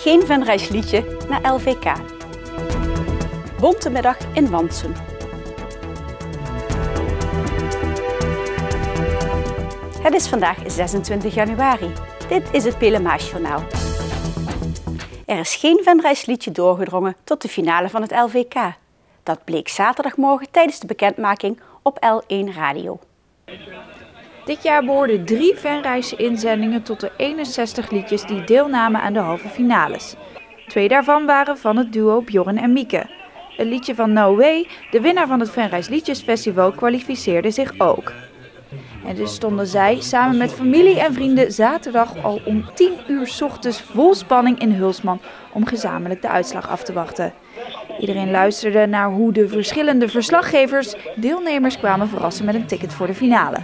Geen Venraysliedje naar LVK. Bonte middag in Wansum. Het is vandaag 26 januari. Dit is het Pelemaasjournaal. Er is geen Venraysliedje doorgedrongen tot de finale van het LVK. Dat bleek zaterdagmorgen tijdens de bekendmaking op L1 Radio. Dit jaar behoorden 3 Venrays-inzendingen tot de 61 liedjes die deelnamen aan de halve finales. 2 daarvan waren van het duo Bjorn en Mieke. Het liedje van No Way, de winnaar van het Venrays Liedjesfestival, kwalificeerde zich ook. En dus stonden zij samen met familie en vrienden zaterdag al om 10 uur 's ochtends vol spanning in Hulsman om gezamenlijk de uitslag af te wachten. Iedereen luisterde naar hoe de verschillende verslaggevers deelnemers kwamen verrassen met een ticket voor de finale.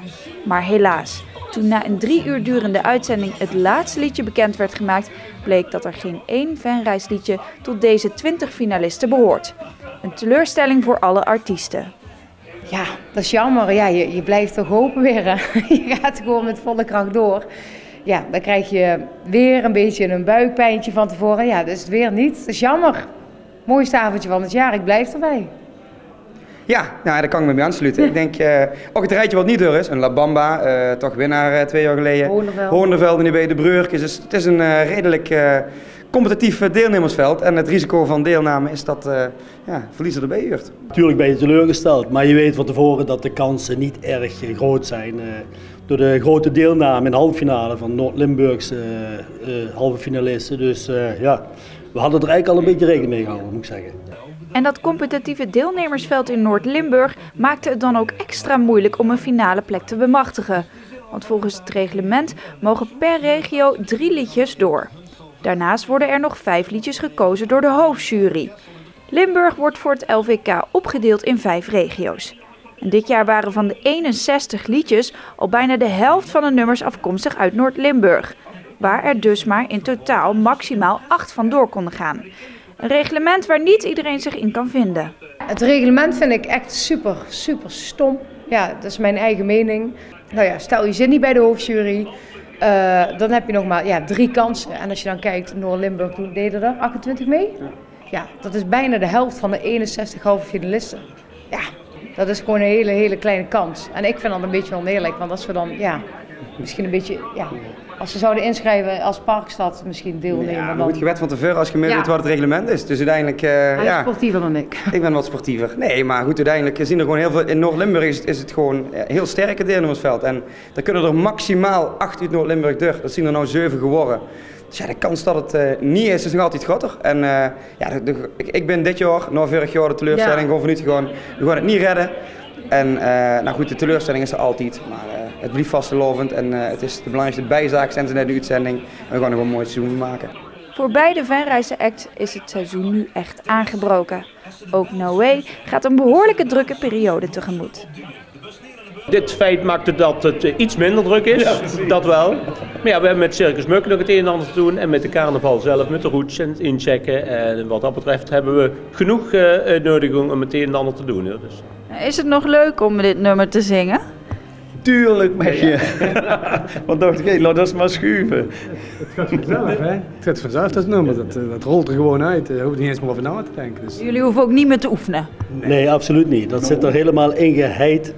Maar helaas, toen na een 3 uur durende uitzending het laatste liedje bekend werd gemaakt, bleek dat er geen één Venraysliedje tot deze 20 finalisten behoort. Een teleurstelling voor alle artiesten. Ja, dat is jammer. Ja, je blijft toch hopen weer. Hè? Je gaat gewoon met volle kracht door. Ja, dan krijg je weer een beetje een buikpijntje van tevoren. Ja, dat is het weer niet. Dat is jammer. Mooiste avondje van het jaar. Ik blijf erbij. Ja, nou, daar kan ik me bij aansluiten. Ik denk, ook het rijtje wat niet door is. Een La Bamba, toch winnaar 2 jaar geleden. Hoornveld en bij de Breurkjes. Dus het is een redelijk competitief deelnemersveld. En het risico van deelname is dat verliezer erbij huurt. Natuurlijk ben je teleurgesteld, maar je weet van tevoren dat de kansen niet erg groot zijn. Door de grote deelname in de halve finale van Noord-Limburgse halve finalisten. Dus we hadden er eigenlijk al een beetje rekening mee gehouden, moet ik zeggen. En dat competitieve deelnemersveld in Noord-Limburg maakte het dan ook extra moeilijk om een finale plek te bemachtigen. Want volgens het reglement mogen per regio 3 liedjes door. Daarnaast worden er nog 5 liedjes gekozen door de hoofdjury. Limburg wordt voor het LVK opgedeeld in 5 regio's. En dit jaar waren van de 61 liedjes al bijna de helft van de nummers afkomstig uit Noord-Limburg. Waar er dus maar in totaal maximaal 8 van door konden gaan. Een reglement waar niet iedereen zich in kan vinden. Het reglement vind ik echt super stom. Ja, dat is mijn eigen mening. Nou ja, stel je zit niet bij de hoofdjury. Dan heb je nog maar 3 kansen. En als je dan kijkt, Noord-Limburg, toen deden er 28 mee. Ja, dat is bijna de helft van de 61 halve finalisten. Ja, dat is gewoon een hele kleine kans. En ik vind dat een beetje oneerlijk, want als we dan, misschien een beetje, als ze zouden inschrijven als Parkstad misschien deelnemen. Ja, dan moet je wet van tevoren als je meer weet wat het reglement is. Dus uiteindelijk, hij is sportiever dan ik. Ik ben wat sportiever. Nee, maar goed, uiteindelijk zien er gewoon heel veel. In Noord-Limburg is het gewoon heel sterke deelnemersveld. En dan kunnen er maximaal 8 uit Noord-Limburg door. Dat zien er nou 7 geworden. Dus ja, de kans dat het niet is nog altijd groter. En ik ben dit jaar, na vorig jaar de teleurstelling, gewoon vanuit we gaan het niet redden. En nou goed, de teleurstelling is er altijd. Maar het blijft vastelovend en het is de belangrijkste bijzaak sinds net de uitzending. En we gaan er een mooi seizoen maken. Voor beide Venrayse acts is het seizoen nu echt aangebroken. Ook No Way gaat een behoorlijke drukke periode tegemoet. Dit feit maakt dat het iets minder druk is, dat wel. Maar ja, we hebben met Circus Muk nog het een en ander te doen en met de carnaval zelf, met de routes en het inchecken. En wat dat betreft hebben we genoeg uitnodiging om het een en ander te doen. Dus. Is het nog leuk om dit nummer te zingen? Tuurlijk met je. Want dacht ik, laat dat maar schuiven. Het gaat vanzelf, hè? Het gaat vanzelf, dat nummer. Dat rolt er gewoon uit. Je hoeft niet eens meer over na te denken. Dus. Jullie hoeven ook niet meer te oefenen? Nee, absoluut niet. Dat zit er helemaal ingeheid.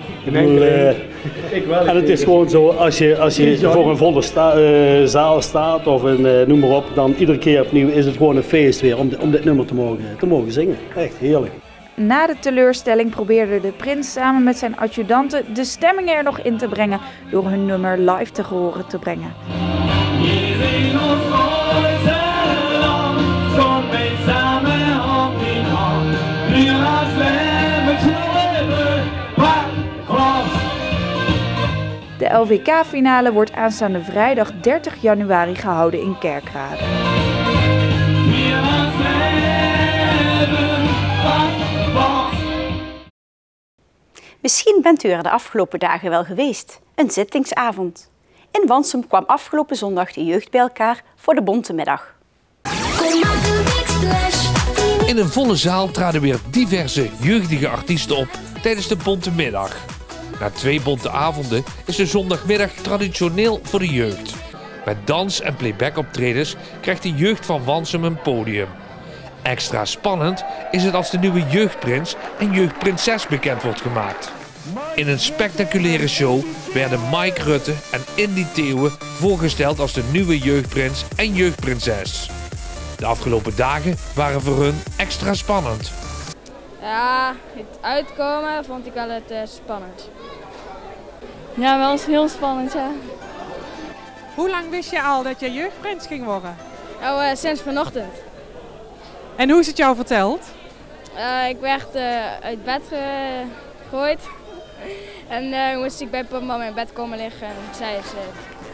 En het is gewoon zo, als je voor een volle zaal staat of noem maar op, dan iedere keer opnieuw is het gewoon een feest weer om dit nummer te mogen zingen. Echt heerlijk. Na de teleurstelling probeerde de prins samen met zijn adjudanten de stemming er nog in te brengen door hun nummer live te horen te brengen. De LVK-finale wordt aanstaande vrijdag 30 januari gehouden in Kerkrade. Misschien bent u er de afgelopen dagen wel geweest. Een zittingsavond. In Wansum kwam afgelopen zondag de jeugd bij elkaar voor de bonte middag. In een volle zaal traden weer diverse jeugdige artiesten op tijdens de bonte middag. Na 2 bonte avonden is de zondagmiddag traditioneel voor de jeugd. Met dans- en playback-optredens krijgt de jeugd van Wansum een podium. Extra spannend is het als de nieuwe jeugdprins en jeugdprinses bekend wordt gemaakt. In een spectaculaire show werden Mike Rutte en Indy Theeuwen voorgesteld als de nieuwe jeugdprins en jeugdprinses. De afgelopen dagen waren voor hun extra spannend. Ja, het uitkomen vond ik altijd spannend. Ja, wel eens heel spannend, ja. Hoe lang wist je al dat je jeugdprins ging worden? Oh, sinds vanochtend. En hoe is het jou verteld? Ik werd uit bed gegooid. En moest ik bij papa in bed komen liggen en zei ze het.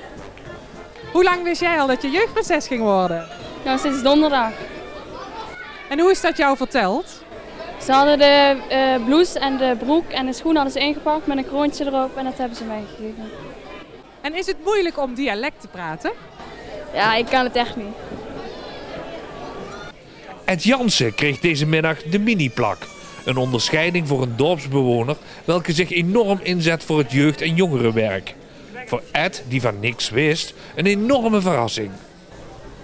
Hoe lang wist jij al dat je jeugdprinses ging worden? Nou, sinds donderdag. En hoe is dat jou verteld? Ze hadden de blouse en de broek en de schoenen hadden ze ingepakt met een kroontje erop en dat hebben ze mij gegeven. En is het moeilijk om dialect te praten? Ja, ik kan het echt niet. Ed Jansen kreeg deze middag de mini-plak. Een onderscheiding voor een dorpsbewoner welke zich enorm inzet voor het jeugd- en jongerenwerk. Voor Ed, die van niks wist, een enorme verrassing.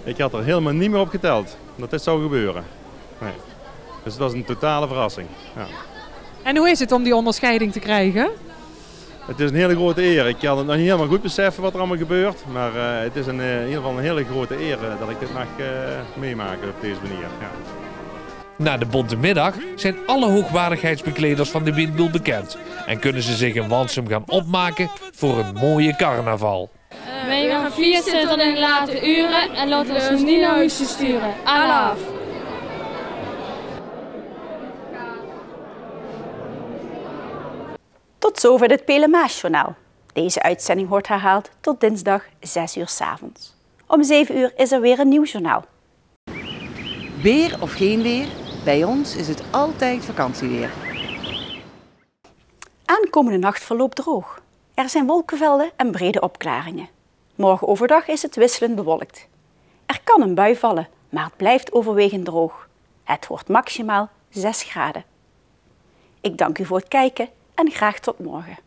Ik had er helemaal niet meer op geteld dat dit zou gebeuren. Nee. Dus het was een totale verrassing. Ja. En hoe is het om die onderscheiding te krijgen? Het is een hele grote eer. Ik kan het nog niet helemaal goed beseffen wat er allemaal gebeurt. Maar het is in ieder geval een hele grote eer dat ik dit mag meemaken op deze manier. Ja. Na de bonte middag zijn alle hoogwaardigheidsbekleders van de windmühl bekend. En kunnen ze zich in Wansum gaan opmaken voor een mooie carnaval. We gaan feesten tot in de late uren en laten we ons niet naar huis sturen. Alaaf. Tot zover dit Pelemaasjournaal. Deze uitzending wordt herhaald tot dinsdag 6 uur 's avonds. Om 7 uur is er weer een nieuw journaal. Weer of geen weer, bij ons is het altijd vakantieweer. Aankomende nacht verloopt droog. Er zijn wolkenvelden en brede opklaringen. Morgen overdag is het wisselend bewolkt. Er kan een bui vallen, maar het blijft overwegend droog. Het wordt maximaal 6 graden. Ik dank u voor het kijken en graag tot morgen.